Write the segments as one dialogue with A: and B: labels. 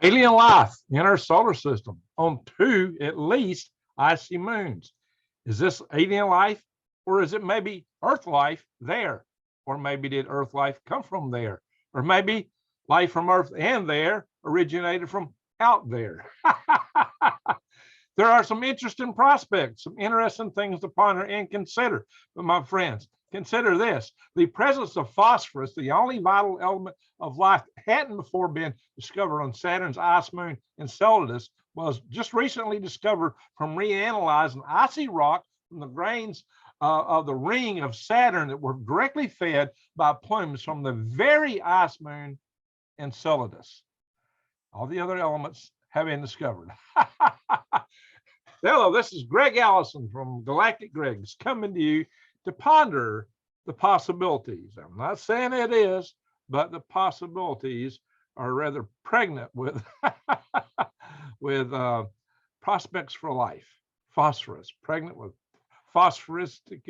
A: Alien life in our solar system on two, at least, icy moons. Is this alien life, or is it maybe Earth life there? Or maybe did Earth life come from there? Or maybe life from Earth and there originated from out there. There are some interesting prospects, some interesting things to ponder and consider. But my friends, consider this: the presence of phosphorus, the only vital element of life that hadn't before been discovered on Saturn's ice moon Enceladus, was just recently discovered from reanalyzing icy rock from the grains of the ring of Saturn that were directly fed by plumes from the very ice moon Enceladus. All the other elements have been discovered. Hello, this is Greg Allison from Galactic Greg's coming to you to ponder the possibilities. I'm not saying it is, but the possibilities are rather pregnant with with prospects for life. Phosphorus, pregnant with phosphoristic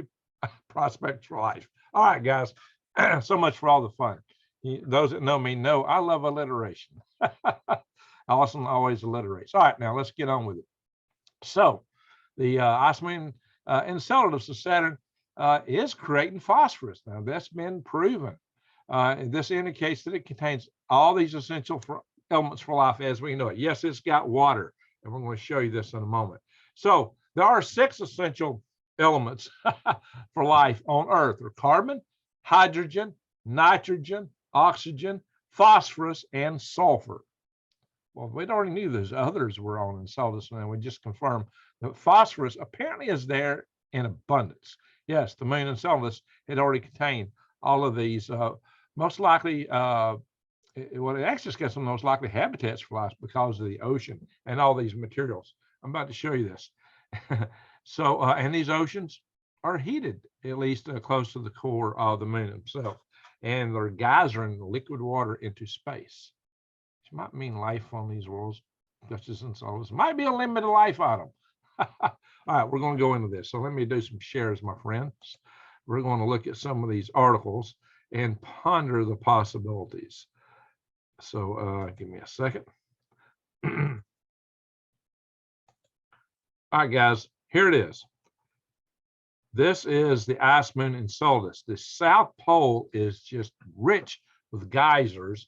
A: prospects for life. All right, guys, so much for all the fun. Those that know me know I love alliteration. Allison always alliterates. All right, now let's get on with it. So the ice moon Enceladus of Saturn is creating phosphorus. Now that's been proven. And this indicates that it contains all these essential elements for life as we know it. Yes, it's got water, and we're going to show you this in a moment. So there are 6 essential elements for life on Earth: are carbon, hydrogen, nitrogen, oxygen, phosphorus, and sulfur. Well, we already knew those others were on Enceladus, and we just confirmed that phosphorus apparently is there in abundance. Yes, the moon Enceladus had already contained all of these. Most likely, well, it actually got some most likely habitats for life because of the ocean and all these materials. I'm about to show you this. So, and these oceans are heated, at least close to the core of the moon itself, and they're geysering liquid water into space. Which might mean life on these worlds, such as Enceladus. Might be a limited life item. All right, we're going to go into this. So let me do some shares, my friends. We're going to look at some of these articles and ponder the possibilities. So give me a second. All right, guys, here it is. This is the ice moon Enceladus. The South Pole is just rich with geysers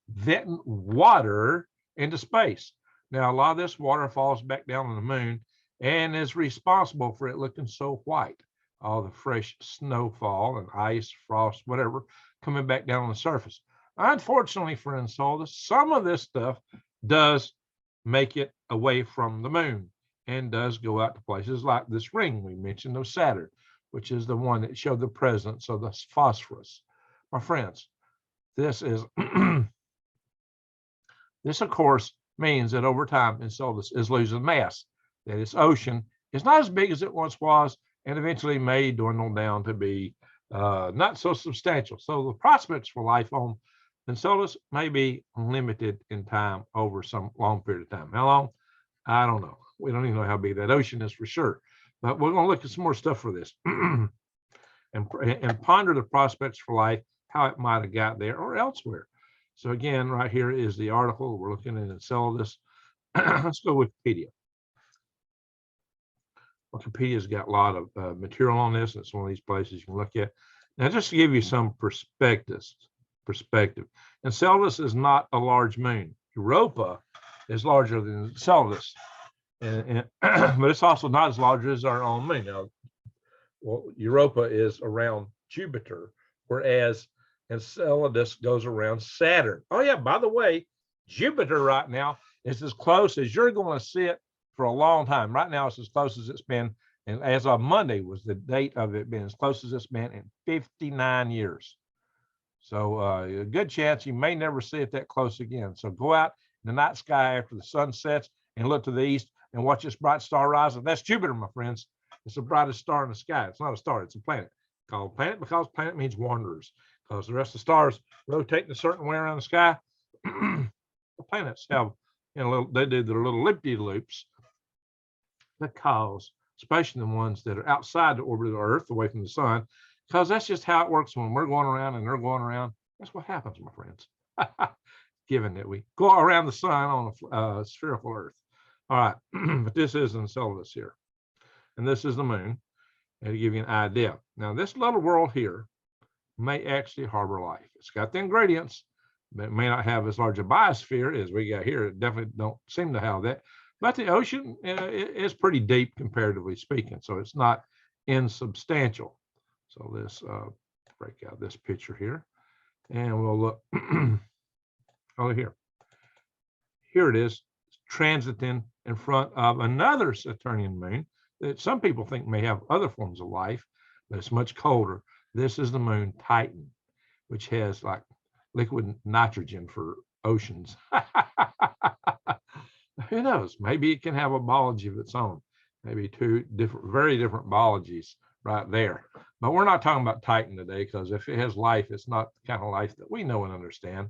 A: venting water into space. Now, a lot of this water falls back down on the moon and is responsible for it looking so white. All the fresh snowfall and ice, frost, whatever, coming back down on the surface. Unfortunately for Enceladus, some of this stuff does make it away from the moon and does go out to places like this ring we mentioned of Saturn, which is the one that showed the presence of the phosphorus. My friends, this is this, of course, means that over time Enceladus is losing mass, that its ocean is not as big as it once was, and eventually may dwindle down to be not so substantial. So the prospects for life on Enceladus may be limited in time over some long period of time. How long? I don't know. We don't even know how big that ocean is for sure. But we're going to look at some more stuff for this and ponder the prospects for life, how it might have got there or elsewhere. So again, right here is the article. We're looking at Enceladus. Let's go Wikipedia. Wikipedia's got a lot of material on this. It's one of these places you can look at. Now, just to give you some perspective, Enceladus is not a large moon. Europa is larger than Enceladus, but it's also not as large as our own moon. Now, well, Europa is around Jupiter, whereas Enceladus goes around Saturn. Oh yeah, by the way, Jupiter right now is as close as you're going to see it for a long time. Right now, it's as close as it's been, and as of Monday was the date of it being as close as it's been in 59 years. So a good chance you may never see it that close again. So go out in the night sky after the sun sets and look to the east and watch this bright star rise. And that's Jupiter, my friends. It's the brightest star in the sky. It's not a star, it's a planet. Called planet because planet means wanderers. Because the rest of the stars rotate in a certain way around the sky. The planets have, they do their little ellipti-loops because, especially the ones that are outside the orbit of the Earth, away from the sun, because that's just how it works when we're going around and they're going around. That's what happens, my friends. given that we go around the sun on a spherical Earth. All right, but this is Enceladus here, and this is the moon, and to give you an idea. Now, this little world here may actually harbor life. It's got the ingredients, but it may not have as large a biosphere as we got here. It definitely don't seem to have that. But the ocean is pretty deep, comparatively speaking, so it's not insubstantial. So let's break out this picture here, and we'll look over here. Here it is, transiting in front of another Saturnian moon that some people think may have other forms of life, but it's much colder. This is the moon Titan, which has like liquid nitrogen for oceans. Who knows? Maybe it can have a biology of its own. Maybe two different, very different biologies right there. But we're not talking about Titan today, because if it has life, it's not the kind of life that we know and understand.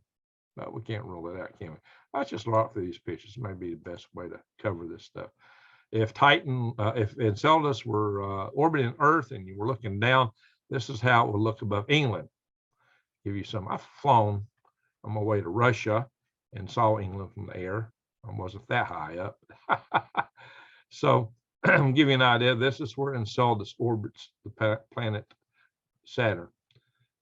A: But we can't rule it out, can we? Let's just look through these pictures. It may be the best way to cover this stuff. If Titan, if Enceladus were orbiting Earth and you were looking down, this is how it would look above England. Give you some. I've flown on my way to Russia and saw England from the air. I wasn't that high up. So, give you an idea. This is where Enceladus orbits the planet Saturn,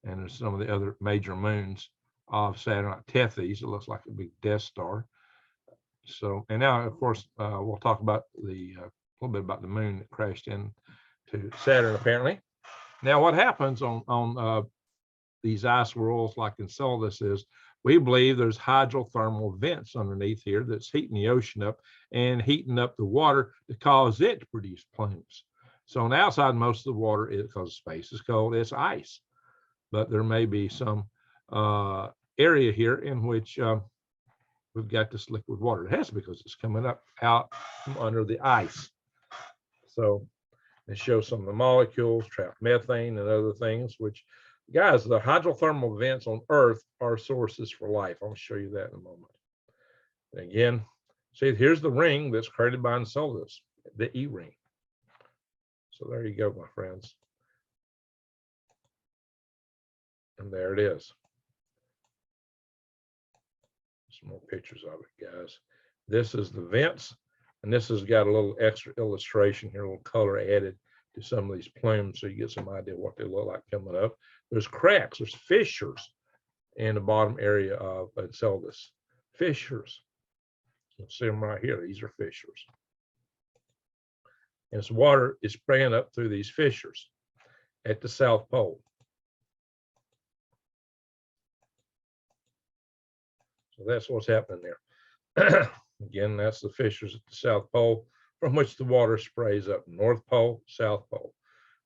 A: and there's some of the other major moons of Saturn, like Tethys. It looks like a big Death Star. So, and now, of course, we'll talk about a little bit about the moon that crashed into Saturn, apparently. Now, what happens on these ice worlds like Enceladus is we believe there's hydrothermal vents underneath here that's heating the ocean up and heating up the water to cause it to produce plumes. So on the outside, most of the water is, because space is cold, it's ice. But there may be some area here in which we've got this liquid water. It has, because it's coming up out from under the ice. So it shows some of the molecules, trapped methane and other things, which, guys, the hydrothermal vents on Earth are sources for life. I'll show you that in a moment. And again, see, here's the ring that's created by Enceladus, the E ring. So there you go, my friends. And there it is. Some more pictures of it, guys. This is the vents, and this has got a little extra illustration here, a little color added to some of these plumes, so you get some idea what they look like coming up. There's cracks, there's fissures in the bottom area of Enceladus. Fissures. You'll see them right here. These are fissures. And this water is spraying up through these fissures at the South Pole. So that's what's happening there. Again, that's the fissures at the South Pole from which the water sprays up. North Pole, South Pole.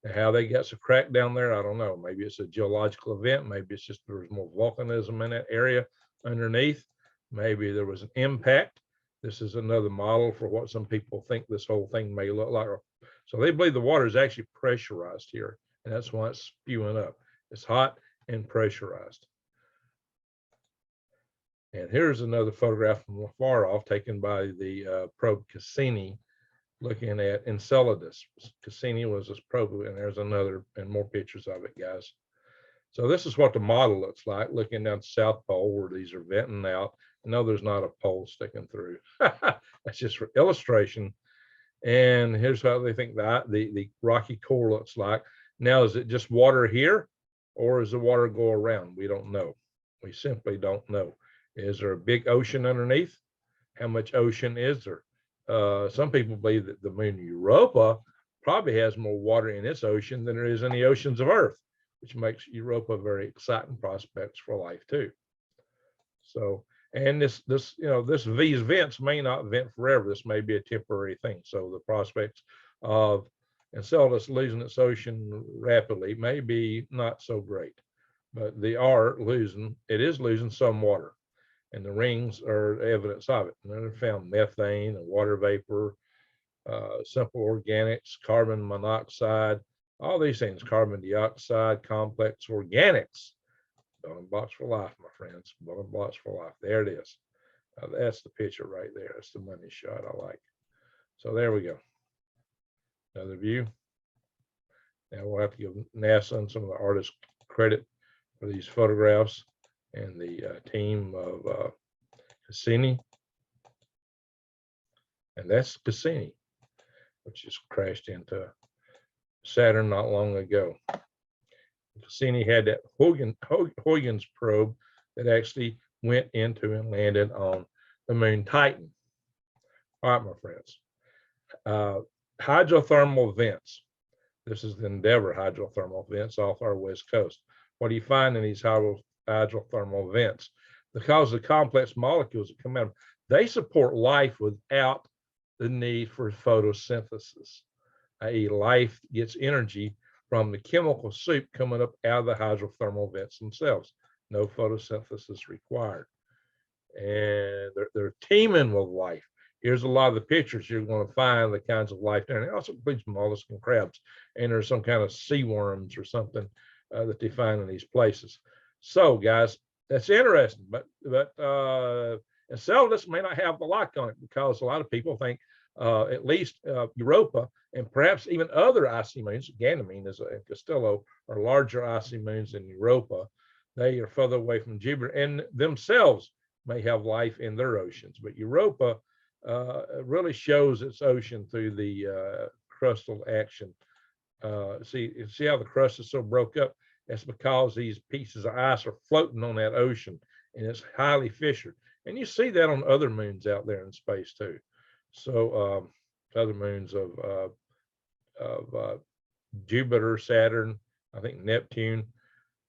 A: And how they got so cracked down there, I don't know. Maybe it's a geological event. Maybe it's just there's more volcanism in that area underneath. Maybe there was an impact. This is another model for what some people think this whole thing may look like. So they believe the water is actually pressurized here, and that's why it's spewing up. It's hot and pressurized. And here's another photograph from far off, taken by the probe Cassini, looking at Enceladus. Cassini was this probe, and there's another and more pictures of it, guys. So this is what the model looks like, looking down the South Pole where these are venting out. No, there's not a pole sticking through. That's just for illustration. And here's how they think that the rocky core looks like. Now, is it just water here, or does the water go around? We don't know. We simply don't know. Is there a big ocean underneath? How much ocean is there? Some people believe that the moon Europa probably has more water in its ocean than there is in the oceans of Earth, which makes Europa very exciting prospects for life too. So, and these vents may not vent forever. This may be a temporary thing. So the prospects of Enceladus losing its ocean rapidly may be not so great, but they are losing. It is losing some water, and the rings are evidence of it. And they found methane and water vapor, simple organics, carbon monoxide, all these things, carbon dioxide, complex organics. Building blocks for life, my friends. Building blocks for life. There it is. That's the picture right there. That's the money shot I like. So there we go. Another view. Now we'll have to give NASA and some of the artists credit for these photographs, and the team of Cassini, and that's Cassini, which just crashed into Saturn not long ago. Cassini had that Huygens probe that actually went into and landed on the moon Titan. All right, my friends. Hydrothermal vents. This is the Endeavour hydrothermal vents off our west coast. What do you find in these hydrothermal vents? Because the complex molecules that come out, they support life without the need for photosynthesis, i.e. life gets energy from the chemical soup coming up out of the hydrothermal vents themselves. No photosynthesis required. And they're teeming with life. Here's a lot of the pictures you're going to find the kinds of life there. And it also includes mollusks and crabs. And there's some kind of sea worms or something that they find in these places. So, guys, that's interesting. But Enceladus may not have the lock on it because a lot of people think at least Europa and perhaps even other icy moons, Ganymede and Castillo are larger icy moons than Europa. They are further away from Jupiter and themselves may have life in their oceans. But Europa really shows its ocean through the crustal action. See how the crust is so broke up? That's because these pieces of ice are floating on that ocean and it's highly fissured. And you see that on other moons out there in space too. So other moons of Jupiter, Saturn, I think Neptune.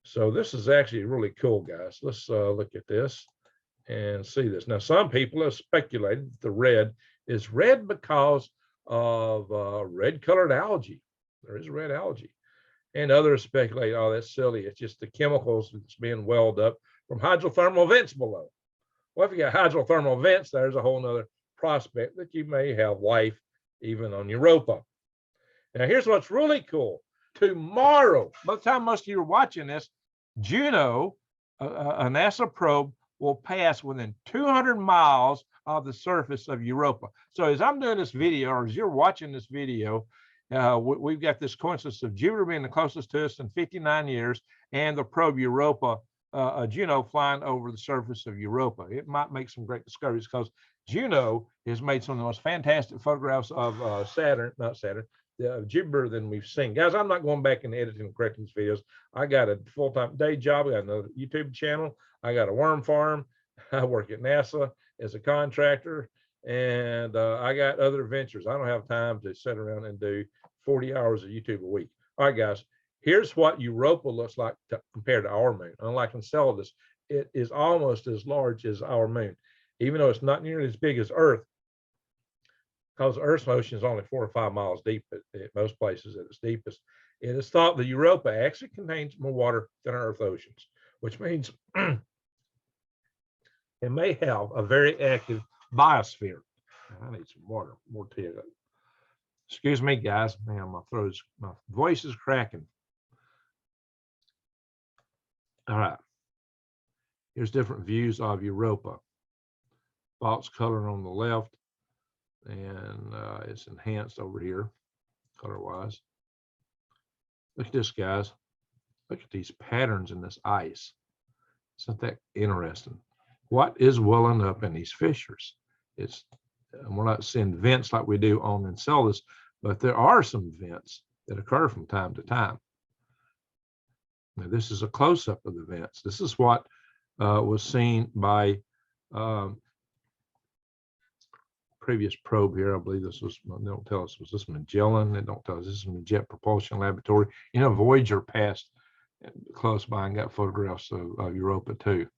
A: So this is actually really cool, guys. Let's look at this and see this. Now, some people have speculated that the red is red because of red-colored algae. There is red algae. And others speculate, oh, that's silly. It's just the chemicals that's being welled up from hydrothermal vents below. Well, if you got hydrothermal vents, there's a whole nother prospect that you may have life even on Europa. Now, here's what's really cool. Tomorrow, by the time most of you are watching this, Juno, a NASA probe, will pass within 200 miles of the surface of Europa. So as I'm doing this video, or as you're watching this video, we've got this coincidence of Jupiter being the closest to us in 59 years and the probe Europa, Juno, flying over the surface of Europa. It might make some great discoveries because Juno has made some of the most fantastic photographs of Jupiter than we've seen. Guys, I'm not going back and editing and correcting these videos. I got a full-time day job. I got another YouTube channel. I got a worm farm. I work at NASA as a contractor, and I got other ventures. I don't have time to sit around and do 40 hours of YouTube a week. All right, guys, here's what Europa looks like compared to our moon. Unlike Enceladus, it is almost as large as our moon, even though it's not nearly as big as Earth, because Earth's ocean is only 4 or 5 miles deep at most places at its deepest. It is thought that Europa actually contains more water than our Earth oceans, which means it may have a very active biosphere. I need some water, more tea. Excuse me, guys. Man, my voice is cracking. All right. Here's different views of Europa. False color on the left, and it's enhanced over here, color-wise. Look at this, guys. Look at these patterns in this ice. Isn't that interesting? What is welling up in these fissures? We're not seeing vents like we do on Enceladus, but there are some vents that occur from time to time. Now, this is a close-up of the vents. This is what was seen by previous probe here. I believe this was, they don't tell us, was this Magellan? They don't tell us. This is from the Jet Propulsion Laboratory. You know, Voyager passed close by and got photographs of Europa too.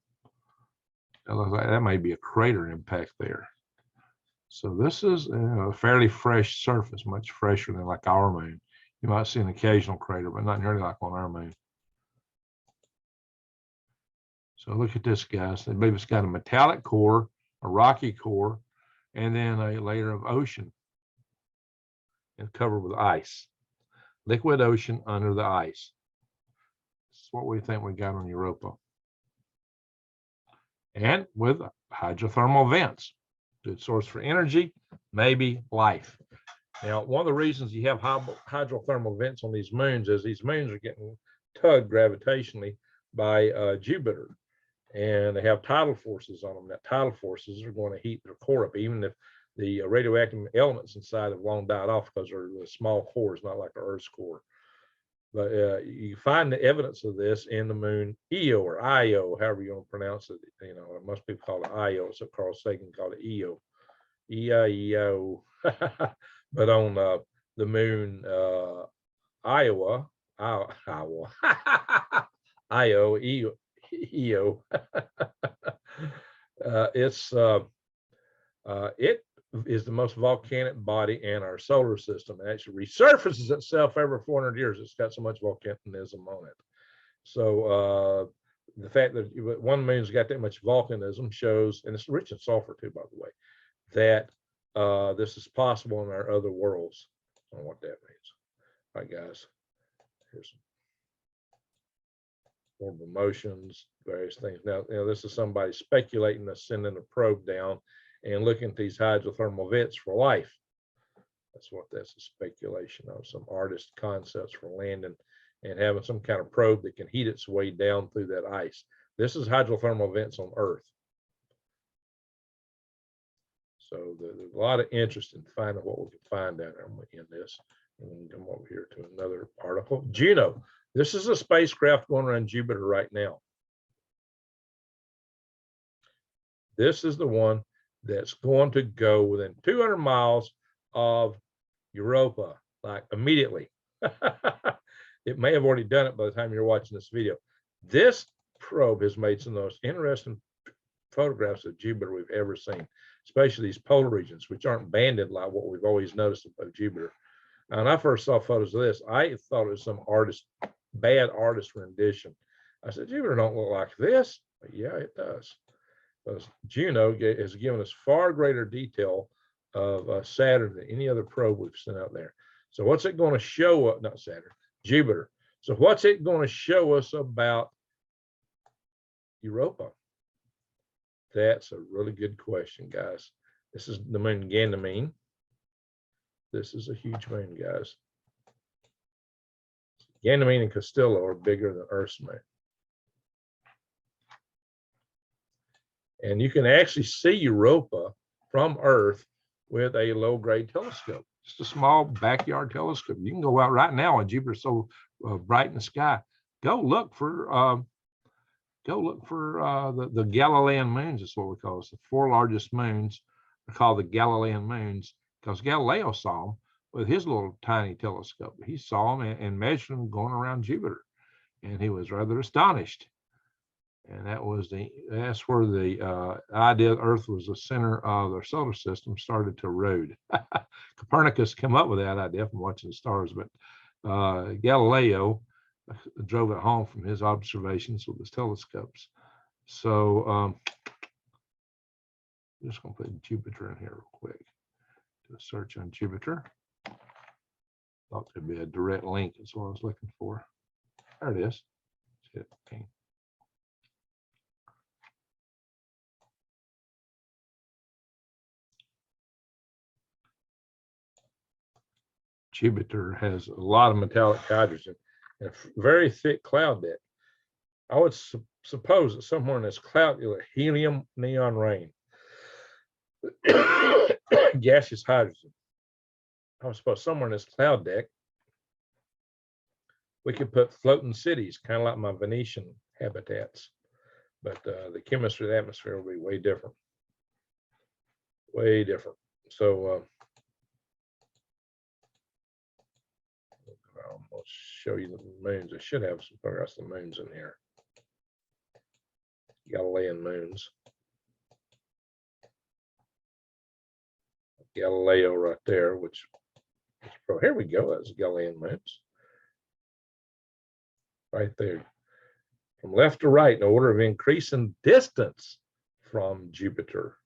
A: It looks like that may be a crater impact there. So this is a fairly fresh surface, much fresher than like our moon. You might see an occasional crater, but not nearly like on our moon. So look at this, guys. They believe it's got a metallic core, a rocky core, and then a layer of ocean and covered with ice. Liquid ocean under the ice. This is what we think we got on Europa. And with hydrothermal vents. Good source for energy, maybe life. Now, one of the reasons you have hydrothermal vents on these moons is these moons are getting tugged gravitationally by Jupiter. and they have tidal forces on them. That tidal forces are going to heat their core up, even if the radioactive elements inside have long died off because they're the small cores, not like the Earth's core. But you find the evidence of this in the moon EO or IO, however you want to pronounce it. You know, most people call it IO, so Carl Sagan called it EO, EIO. But on the moon Iowa, Iowa, IO, EO, it is the most volcanic body in our solar system. It actually resurfaces itself every 400 years. It's got so much volcanism on it. So the fact that one moon's got that much volcanism shows, and it's rich in sulfur too, by the way, that this is possible in our other worlds. I don't know what that means. All right, guys, here's some orbital motions, various things. Now, you know, this is somebody speculating of sending a probe down and looking at these hydrothermal vents for life. That's what that's a speculation of, some artist concepts for landing and having some kind of probe that can heat its way down through that ice. This is hydrothermal vents on Earth. So there's a lot of interest in finding what we can find down there. I'm going to end this and come over here to another article. Juno. This is a spacecraft going around Jupiter right now. This is the one that's going to go within 200 miles of Europa, like immediately. It may have already done it by the time you're watching this video. This probe has made some of the most interesting photographs of Jupiter we've ever seen, especially these polar regions, which aren't banded like what we've always noticed about Jupiter. Now, when I first saw photos of this, I thought it was some bad artist rendition. I said, Jupiter don't look like this. But yeah, it does. Because Juno has given us far greater detail of Saturn than any other probe we've sent out there. So what's it going to show us? Not Saturn, Jupiter. So what's it going to show us about Europa? That's a really good question, guys. This is the moon Ganymede. This is a huge moon, guys. Ganymede and Castillo are bigger than Earth's moon. And you can actually see Europa from Earth with a low-grade telescope. Just a small backyard telescope. You can go out right now on Jupiter, so bright in the sky. Go look for the Galilean moons. Is what we call it. The 4 largest moons are called the Galilean moons because Galileo saw them with his little tiny telescope. He saw them and measured them going around Jupiter, and he was rather astonished. And that's where the idea that Earth was the center of their solar system started to erode. Copernicus came up with that idea from watching the stars, but Galileo drove it home from his observations with his telescopes. So I'm just going to put Jupiter in here real quick. Do a search on Jupiter. Thought there'd be a direct link is what I was looking for. There it is. Okay. Jupiter has a lot of metallic hydrogen and a very thick cloud deck. I would suppose that somewhere in this cloud, helium neon rain, gaseous hydrogen. I would suppose somewhere in this cloud deck, we could put floating cities, kind of like my Venetian habitats. But the chemistry of the atmosphere will be way different. Way different. So I'll show you the moons. I should have some photographs of the moons in here. Galilean moons. Galileo right there, which here we go. That's Galilean moons. Right there. From left to right in order of increasing distance from Jupiter.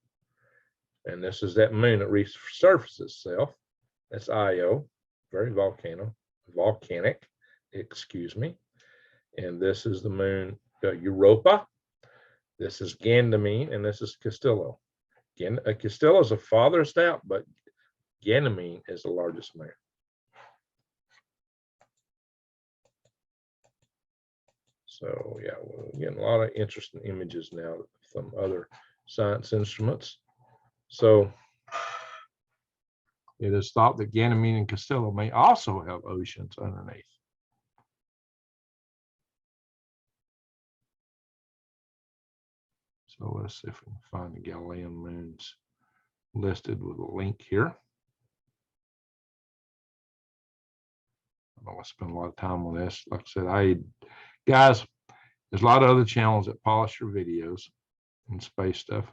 A: And this is that moon that resurfaces itself. That's Io, very volcanic, excuse me. And this is the moon Europa. This is Ganymede, and this is Castillo. Castillo is the farthest out, but Ganymede is the largest moon. So yeah, we're getting a lot of interesting images now from other science instruments. So it is thought that Ganymede and Castillo may also have oceans underneath. So let's see if we can find the Galilean moons listed with a link here. I don't want to spend a lot of time on this. Like I said, guys, there's a lot of other channels that polish your videos and space stuff.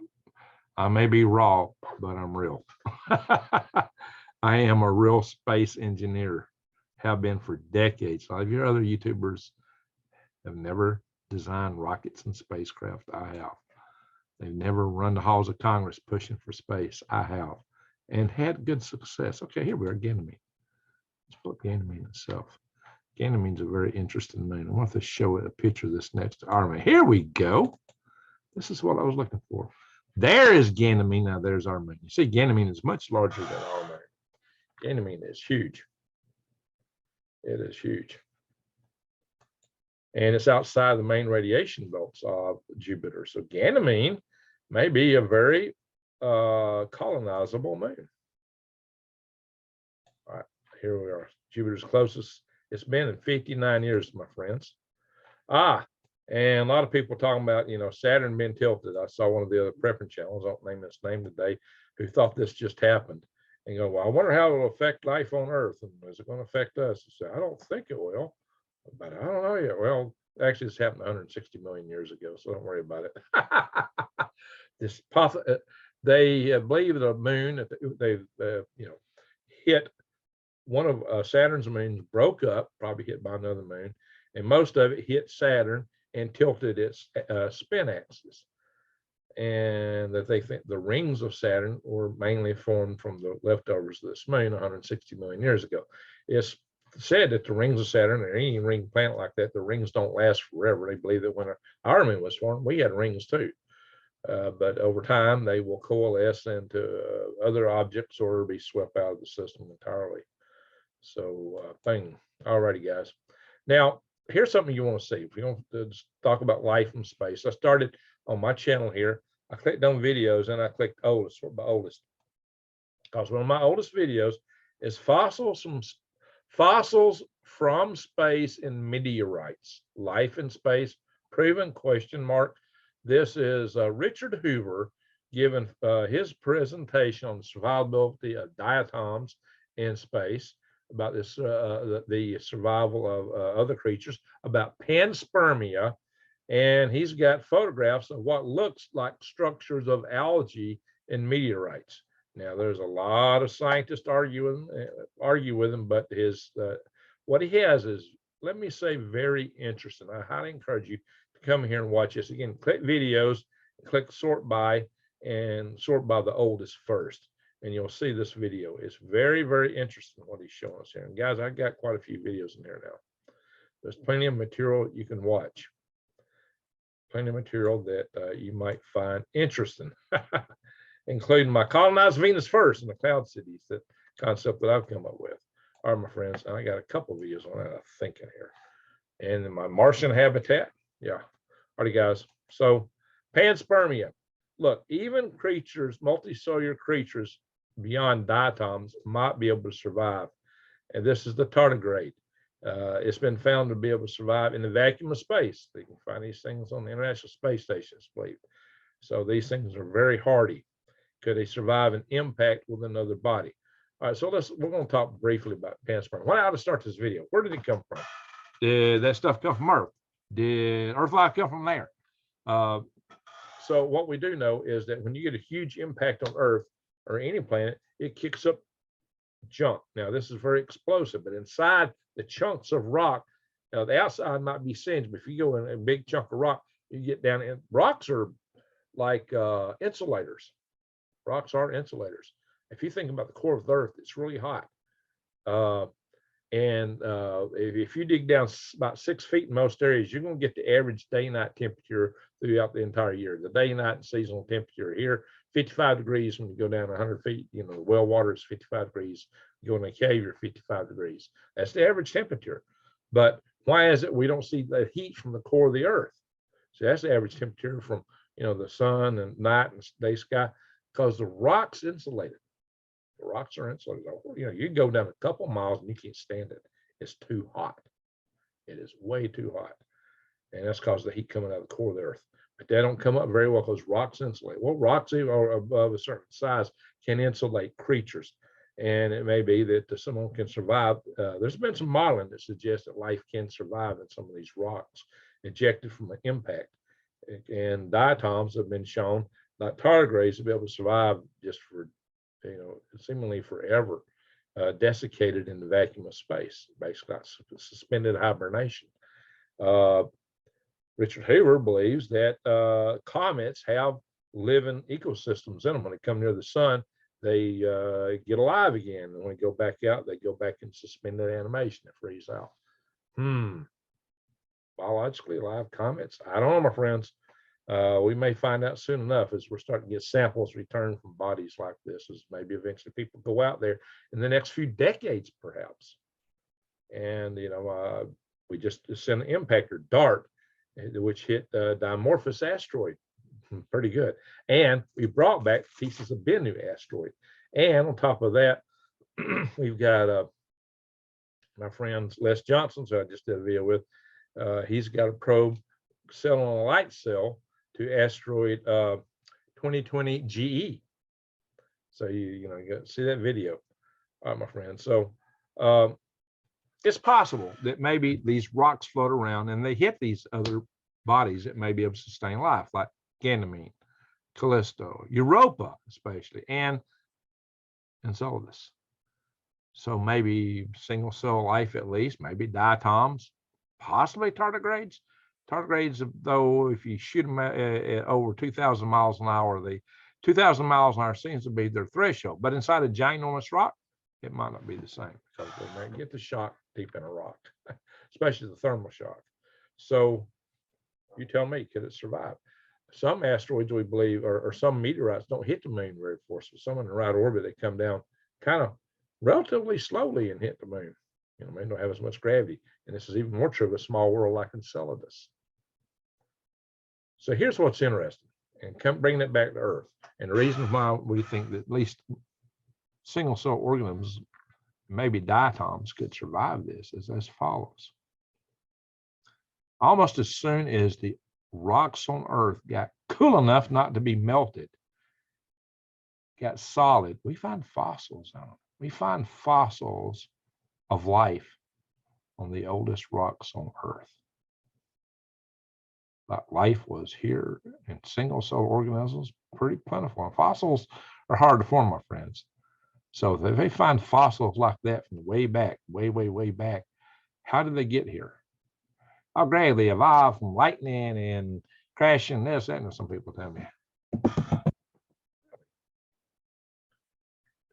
A: I may be raw, but I'm real. I am a real space engineer, have been for decades. A lot of your other YouTubers have never designed rockets and spacecraft. I have. They've never run the halls of Congress pushing for space. I have, and had good success. Okay, here we are, Ganymede. Let's put Ganymede itself. Ganymede's a very interesting moon. I want to show a picture of this next to our moon. Here we go. This is what I was looking for. There is Ganymede. Now there's our moon. You see, Ganymede is much larger than our moon. Ganymede is huge. It is huge. And it's outside the main radiation belts of Jupiter. So Ganymede may be a very colonizable moon. All right, here we are. Jupiter's closest. It's been in 59 years, my friends. And a lot of people talking about, Saturn being tilted. I saw one of the other preference channels, I won't name its name today, who thought this just happened. And go, well, I wonder how it will affect life on Earth. And is it going to affect us? I said, I don't think it will, but I don't know yet. Well, actually, this happened 160 million years ago, so don't worry about it. They believe the moon that they've hit one of Saturn's moons, broke up, probably hit by another moon, and most of it hit Saturn and tilted its spin axis. And that they think the rings of Saturn were mainly formed from the leftovers of this moon 160 million years ago. It's said that the rings of Saturn, or any ring planet like that, the rings don't last forever. They believe that when our moon was formed, we had rings too. But over time, they will coalesce into other objects or be swept out of the system entirely. So, all righty, guys. Now, here's something you want to see. If you want to talk about life from space, I started on my channel here. I clicked on videos and I clicked oldest, for my oldest, because one of my oldest videos is fossils from space and meteorites, life in space, proven ? This is Richard Hoover giving his presentation on the survivability of diatoms in space, about this the survival of other creatures, about panspermia, and he's got photographs of what looks like structures of algae in meteorites. Now, there's a lot of scientists argue with him, but his what he has is, let me say, very interesting. I highly encourage you to come here and watch this. Again, click videos, click sort by, and sort by the oldest first, and you'll see this video. It's very, very interesting what he's showing us here. And guys, I got quite a few videos in here now. There's plenty of material you can watch. Plenty of material that you might find interesting, including my colonized Venus first and the cloud cities, that concept that I've come up with. All right, my friends, and I got a couple of videos on that, I think, in here. And in my Martian habitat, yeah. All right, guys. So panspermia. Look, even creatures, multicellular creatures beyond diatoms might be able to survive. And this is the tardigrade. It's been found to be able to survive in the vacuum of space. They can find these things on the International Space Station, I believe. So these things are very hardy. Could they survive an impact with another body? All right, so we're going to talk briefly about panspermia. Why ought to start this video? Where did it come from? Did that stuff come from Earth? Did Earth life come from there? So what we do know is that when you get a huge impact on Earth or any planet, it kicks up junk. Now, this is very explosive, but inside the chunks of rock, the outside might be singed, but if you go in a big chunk of rock, you get down in rocks are like insulators. Rocks are insulators. If you think about the core of the Earth, it's really hot. If you dig down about 6 feet in most areas, you're going to get the average day-night temperature throughout the entire year. The day-night and seasonal temperature here, 55 degrees when you go down 100 feet. The well water is 55 degrees. You go in a cave, you're 55 degrees. That's the average temperature. But Why is it we don't see the heat from the core of the Earth? So that's the average temperature from, the sun and night and day sky, because the rock's insulated. The rocks are insulated. You can go down a couple miles and you can't stand it. It's too hot. It is way too hot. And that's because of the heat coming out of the core of the Earth. But they don't come up very well because rocks insulate. Well, rocks are above a certain size can insulate creatures. And it may be that someone can survive. There's been some modeling that suggests that life can survive in some of these rocks ejected from an impact. And diatoms have been shown, like tardigrades, to be able to survive just for, seemingly forever, desiccated in the vacuum of space, basically like suspended hibernation. Richard Hoover believes that comets have living ecosystems in them. When they come near the sun, they get alive again. And when they go back out, they go back in suspended animation. They freeze out. Biologically alive comets? I don't know, my friends. We may find out soon enough as we're starting to get samples returned from bodies like this, as maybe eventually people go out there in the next few decades, perhaps. And, we just sent an impactor, DART, which hit a Dimorphos asteroid. Pretty good. And we brought back pieces of Bennu asteroid. And on top of that, we've got my friend Les Johnson, so I just did a video with. He's got a probe cell on a light cell to asteroid 2020 GE. So you see that video, all right, my friend. So it's possible that maybe these rocks float around and they hit these other bodies that may be able to sustain life, like Ganymede, Callisto, Europa, especially, and Enceladus. So maybe single cell life, at least, maybe diatoms, possibly tardigrades. Tardigrades, though, if you shoot them at over 2,000 miles an hour, the 2,000 miles an hour seems to be their threshold. But inside a ginormous rock, it might not be the same, because they may get the shock deep in a rock, especially the thermal shock. So you tell me, could it survive? Some asteroids, we believe, or some meteorites don't hit the moon very forcefully. Some in the right orbit, they come down kind of relatively slowly and hit the moon. May not have as much gravity. And this is even more true of a small world like Enceladus. So here's what's interesting, and bringing it back to Earth. And the reason why we think that at least single cell organisms, maybe diatoms, could survive this is as follows. Almost as soon as the rocks on Earth got cool enough not to be melted, got solid, we find fossils on them. We find fossils of life on the oldest rocks on Earth. But life was here in single cell organisms, pretty plentiful. And fossils are hard to form, my friends. So if they find fossils like that from way back, way back, how did they get here? Oh, great, they evolved from lightning and crashing this, that, and some people tell me.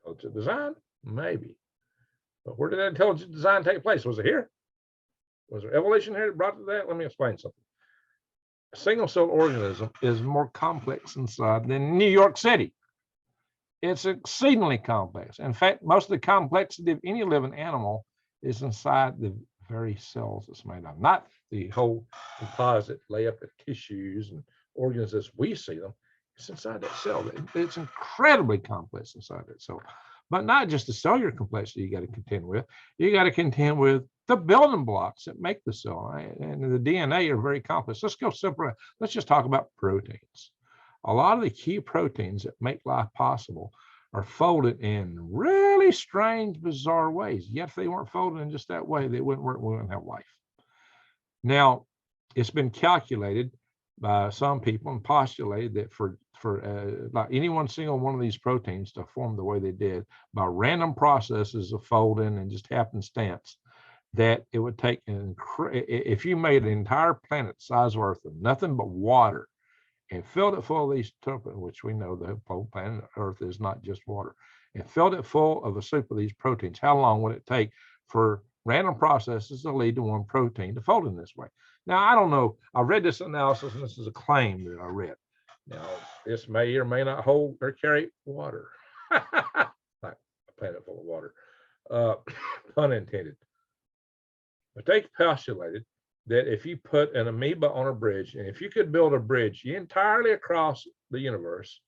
A: Intelligent design? Maybe. But where did that intelligent design take place? Was it here? Was there evolution here that brought to that? Let me explain something. A single cell organism is more complex inside than New York City. It's exceedingly complex. In fact, most of the complexity of any living animal is inside the very cells it's made of, not the whole composite layup of tissues and organs as we see them. It's inside that cell. It's incredibly complex inside that cell. But not just the cellular complexity you got to contend with. You got to contend with the building blocks that make the cell. Right? And the DNA are very complex. Let's go simpler. Let's just talk about proteins. A lot of the key proteins that make life possible are folded in really strange, bizarre ways. Yet if they weren't folded in just that way, they wouldn't work. We wouldn't have life. Now, it's been calculated by some people and postulated that for like any one single one of these proteins to form the way they did by random processes of folding and just happenstance, that it would take if you made an entire planet size of Earth of nothing but water and filled it full of these, which we know the whole planet Earth is not just water, and filled it full of a soup of these proteins, how long would it take for random processes to lead to one protein to fold in this way? Now, I don't know. I read this analysis, and this is a claim that I read. Now, this may or may not hold or carry water, like a planet full of water, pun intended. But they postulated that if you put an amoeba on a bridge, and if you could build a bridge entirely across the universe,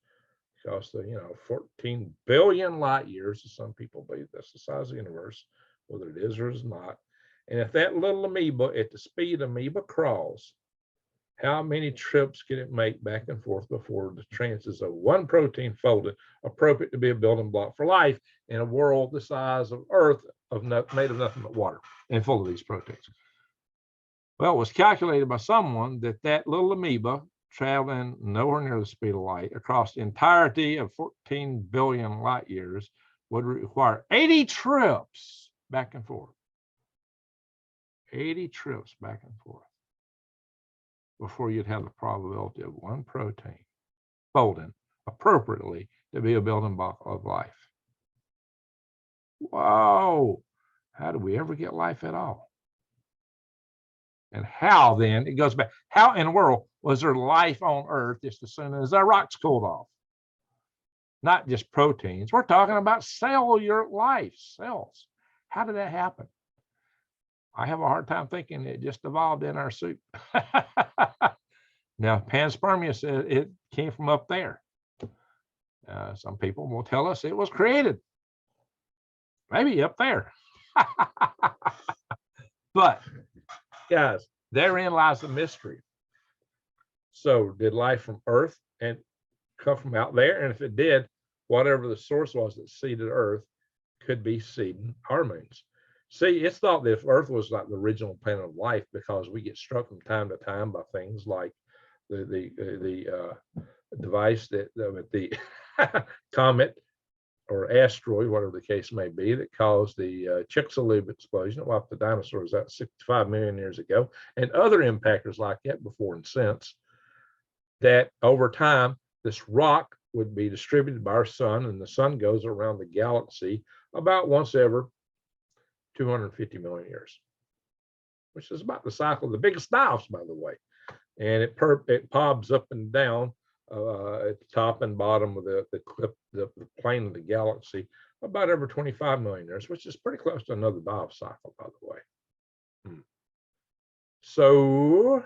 A: because the 14 billion light years, some people believe that's the size of the universe, whether it is or is not. And if that little amoeba, at the speed amoeba crawls, how many trips can it make back and forth before the chances of one protein folded appropriate to be a building block for life in a world the size of Earth, made of nothing but water and full of these proteins? Well, it was calculated by someone that that little amoeba traveling nowhere near the speed of light across the entirety of 14 billion light years would require 80 trips back and forth. 80 trips back and forth before you'd have the probability of one protein folding appropriately to be a building block of life. Whoa, how do we ever get life at all? And how then, it goes back, how in the world was there life on Earth just as soon as our rocks cooled off? Not just proteins, we're talking about cellular life, cells. How did that happen? I have a hard time thinking it just evolved in our soup. Now, panspermia says it came from up there. Some people will tell us it was created. Maybe up there. But, guys, therein lies the mystery. So, did life from Earth and come from out there? And if it did, whatever the source was that seeded Earth could be seeding our moons. See, it's thought that if Earth was like the original planet of life, because we get struck from time to time by things like the device that the comet or asteroid, whatever the case may be, that caused the Chicxulub explosion that wiped the dinosaurs out 65 million years ago, and other impactors like that before and since, that over time, this rock would be distributed by our sun, and the sun goes around the galaxy about once every 250 million years, which is about the cycle of the biggest knives, by the way. And it pops up and down at the top and bottom of the plane of the galaxy about every 25 million years, which is pretty close to another dive cycle, by the way. So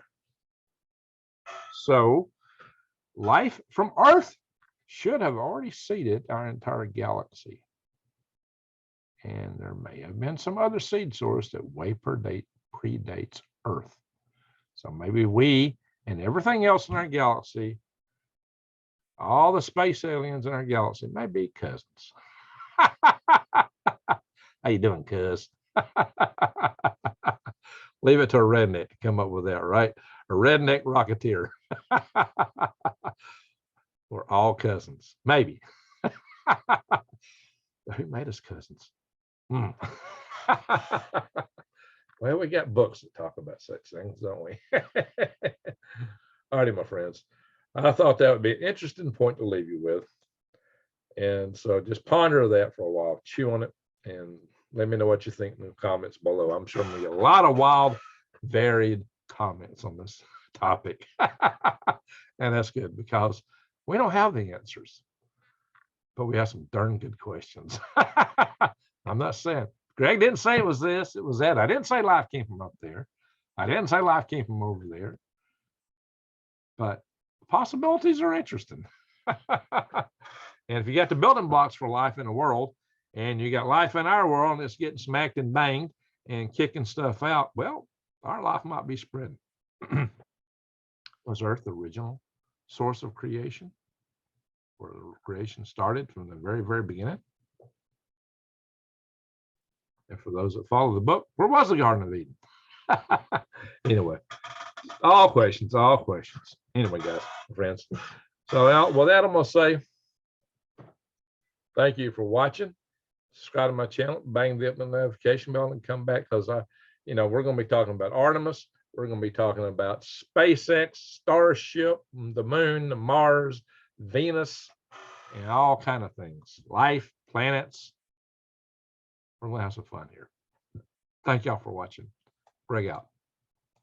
A: life from Earth should have already seeded our entire galaxy. And there may have been some other seed source that way predates Earth. So maybe we and everything else in our galaxy, all the space aliens in our galaxy, may be cousins. How you doing, cuz? Leave it to a redneck to come up with that, right? A redneck rocketeer. We're all cousins, maybe. Who made us cousins? Well, we got books that talk about such things, don't we? Alrighty, my friends. I thought that would be an interesting point to leave you with. And so just ponder that for a while, chew on it, and let me know what you think in the comments below. I'm sure there'll be a lot of wild, varied comments on this topic. And that's good, because we don't have the answers, but we have some darn good questions. I'm not saying, Greg didn't say it was this, it was that. I didn't say life came from up there. I didn't say life came from over there. But possibilities are interesting. And if you got the building blocks for life in the world, and you got life in our world, and it's getting smacked and banged and kicking stuff out, well, our life might be spreading. Was Earth the original source of creation, where creation started from the very, very beginning? And for those that follow the book, where was the Garden of Eden? Anyway, all questions, all questions. Anyway, guys, friends. So with that, I'm going to say thank you for watching. Subscribe to my channel, bang the notification bell, and come back, because we're going to be talking about Artemis. We're going to be talking about SpaceX, Starship, the moon, the Mars, Venus, and all kind of things. Life, planets. We're going to have some fun here. Thank y'all for watching. Greg out.